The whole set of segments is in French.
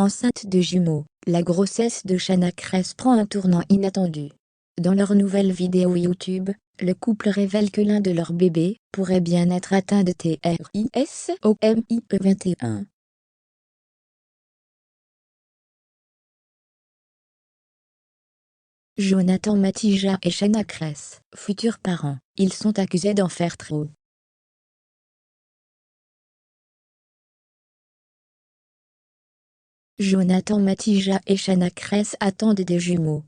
Enceinte de jumeaux, la grossesse de Shanna Kress prend un tournant inattendu. Dans leur nouvelle vidéo YouTube, le couple révèle que l'un de leurs bébés pourrait bien être atteint de trisomie 21. Jonathan Matija et Shanna Kress, futurs parents, ils sont accusés d'en faire trop. Jonathan Matija et Shanna Kress attendent des jumeaux.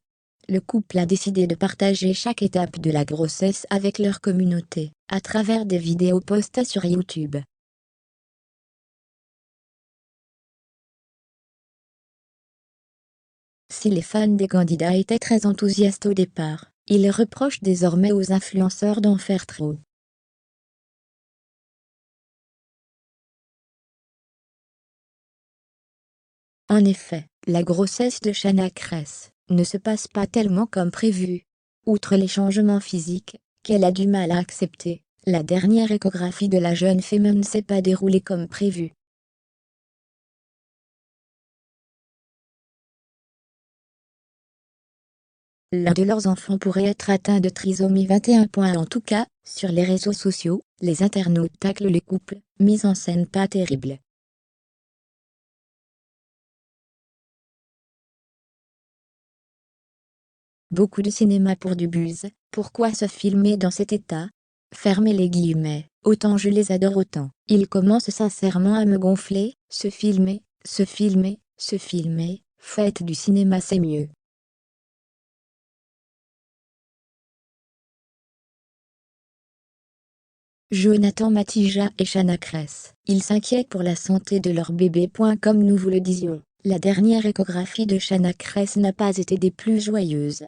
Le couple a décidé de partager chaque étape de la grossesse avec leur communauté, à travers des vidéos postées sur YouTube. Si les fans des candidats étaient très enthousiastes au départ, ils reprochent désormais aux influenceurs d'en faire trop. En effet, la grossesse de Shanna Kress ne se passe pas tellement comme prévu. Outre les changements physiques, qu'elle a du mal à accepter, la dernière échographie de la jeune femme ne s'est pas déroulée comme prévu. L'un de leurs enfants pourrait être atteint de trisomie 21. En tout cas, sur les réseaux sociaux, les internautes taclent le couple, mise en scène pas terrible. Beaucoup de cinéma pour du buzz, pourquoi se filmer dans cet état? Fermez les guillemets, autant je les adore autant. Ils commencent sincèrement à me gonfler, se filmer, se filmer, se filmer, faites du cinéma c'est mieux. Jonathan Matija et Shanna Kress, ils s'inquiètent pour la santé de leur bébé. Comme nous vous le disions, la dernière échographie de Shanna Kress n'a pas été des plus joyeuses.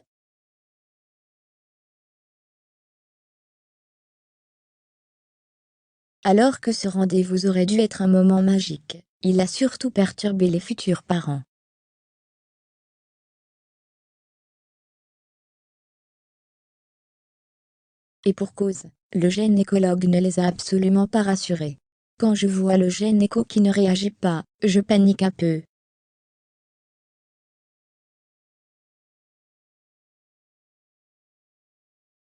Alors que ce rendez-vous aurait dû être un moment magique, il a surtout perturbé les futurs parents. Et pour cause, le gynécologue ne les a absolument pas rassurés. Quand je vois le gynéco qui ne réagit pas, je panique un peu.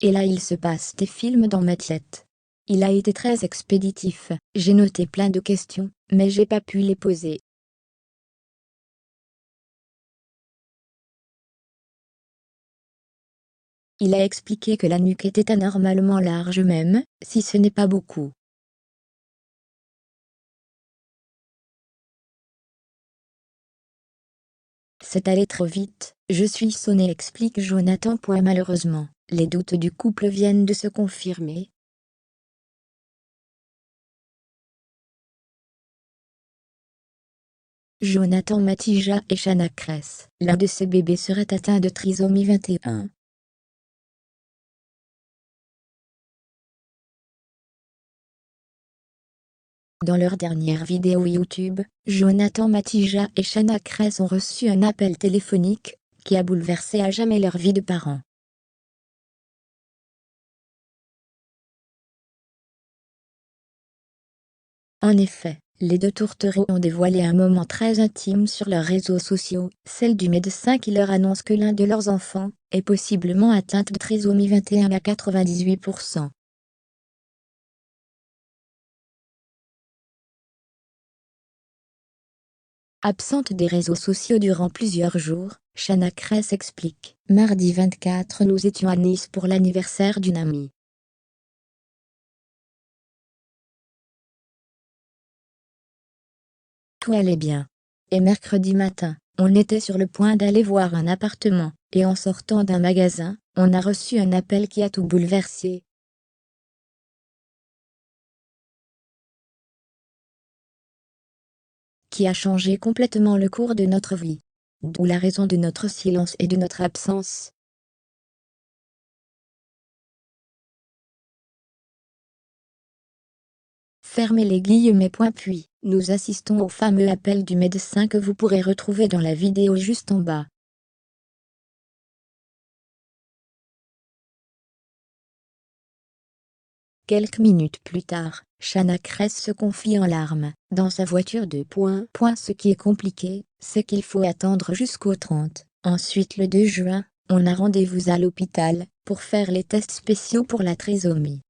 Et là il se passe des films dans ma tête. Il a été très expéditif, j'ai noté plein de questions, mais j'ai pas pu les poser. Il a expliqué que la nuque était anormalement large même, si ce n'est pas beaucoup. C'est allé trop vite, je suis sonné, explique Jonathan. Malheureusement, les doutes du couple viennent de se confirmer. Jonathan Matija et Shanna Kress, l'un de ces bébés serait atteint de trisomie 21. Dans leur dernière vidéo YouTube, Jonathan Matija et Shanna Kress ont reçu un appel téléphonique qui a bouleversé à jamais leur vie de parents. En effet, les deux tourtereaux ont dévoilé un moment très intime sur leurs réseaux sociaux, celle du médecin qui leur annonce que l'un de leurs enfants est possiblement atteint de trisomie 21 à 98%. Absente des réseaux sociaux durant plusieurs jours, Shanna Kress explique: Mardi 24, nous étions à Nice pour l'anniversaire d'une amie. Tout allait bien. Et mercredi matin, on était sur le point d'aller voir un appartement, et en sortant d'un magasin, on a reçu un appel qui a tout bouleversé. Qui a changé complètement le cours de notre vie. D'où la raison de notre silence et de notre absence. Fermez les guillemets. Puis, nous assistons au fameux appel du médecin que vous pourrez retrouver dans la vidéo juste en bas. Quelques minutes plus tard, Shanna Kress se confie en larmes, dans sa voiture de point. Ce qui est compliqué, c'est qu'il faut attendre jusqu'au 30. Ensuite le 2 juin, on a rendez-vous à l'hôpital, pour faire les tests spéciaux pour la trisomie.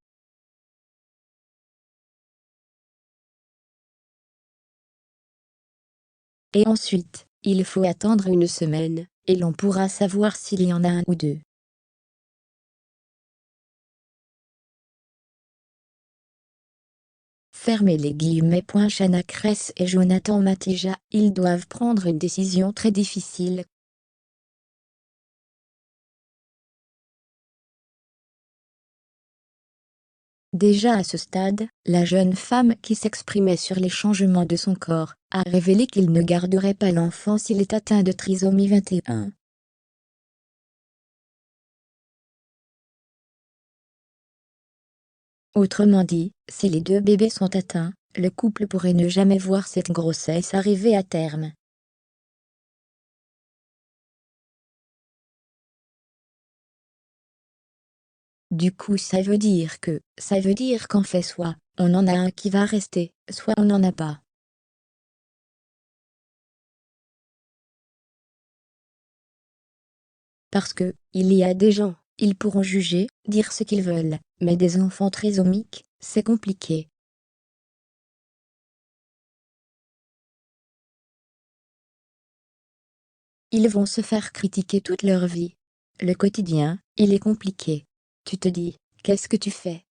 Et ensuite, il faut attendre une semaine, et l'on pourra savoir s'il y en a un ou deux. Fermez les guillemets. Shanna Kress et Jonathan Matija, ils doivent prendre une décision très difficile. Déjà à ce stade, la jeune femme qui s'exprimait sur les changements de son corps, a révélé qu'il ne garderait pas l'enfant s'il est atteint de trisomie 21. Autrement dit, si les deux bébés sont atteints, le couple pourrait ne jamais voir cette grossesse arriver à terme. Du coup ça veut dire qu'en fait soit, on en a un qui va rester, soit on n'en a pas. Parce que, il y a des gens, ils pourront juger, dire ce qu'ils veulent, mais des enfants trisomiques, c'est compliqué. Ils vont se faire critiquer toute leur vie. Le quotidien, il est compliqué. Tu te dis, qu'est-ce que tu fais?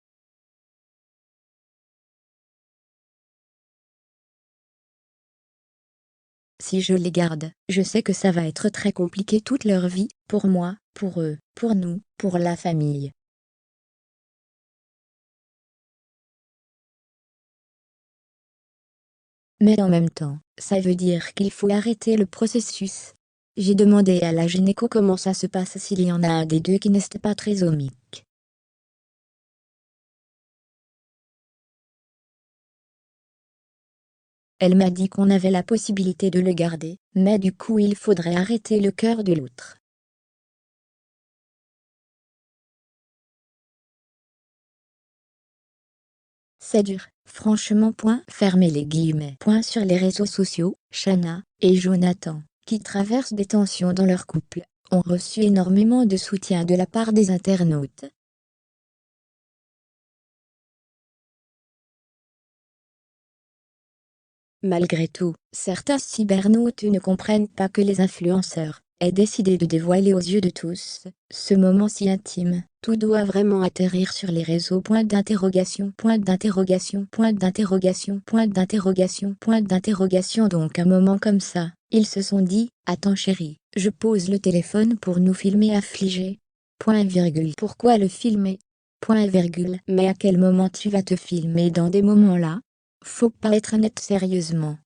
Si je les garde, je sais que ça va être très compliqué toute leur vie, pour moi, pour eux, pour nous, pour la famille. Mais en même temps, ça veut dire qu'il faut arrêter le processus. J'ai demandé à la gynéco comment ça se passe s'il y en a un des deux qui n'est pas trisomique. Elle m'a dit qu'on avait la possibilité de le garder, mais du coup il faudrait arrêter le cœur de l'autre. C'est dur, franchement. Fermez les guillemets. Sur les réseaux sociaux, Shanna et Jonathan, qui traversent des tensions dans leur couple, ont reçu énormément de soutien de la part des internautes. Malgré tout, certains cybernautes ne comprennent pas que les influenceurs aient décidé de dévoiler aux yeux de tous ce moment si intime. Tout doit vraiment atterrir sur les réseaux. Point d'interrogation. Donc un moment comme ça, ils se sont dit, attends chérie, je pose le téléphone pour nous filmer affligés. Pourquoi le filmer? Mais à quel moment tu vas te filmer dans des moments là? Faut pas être net sérieusement.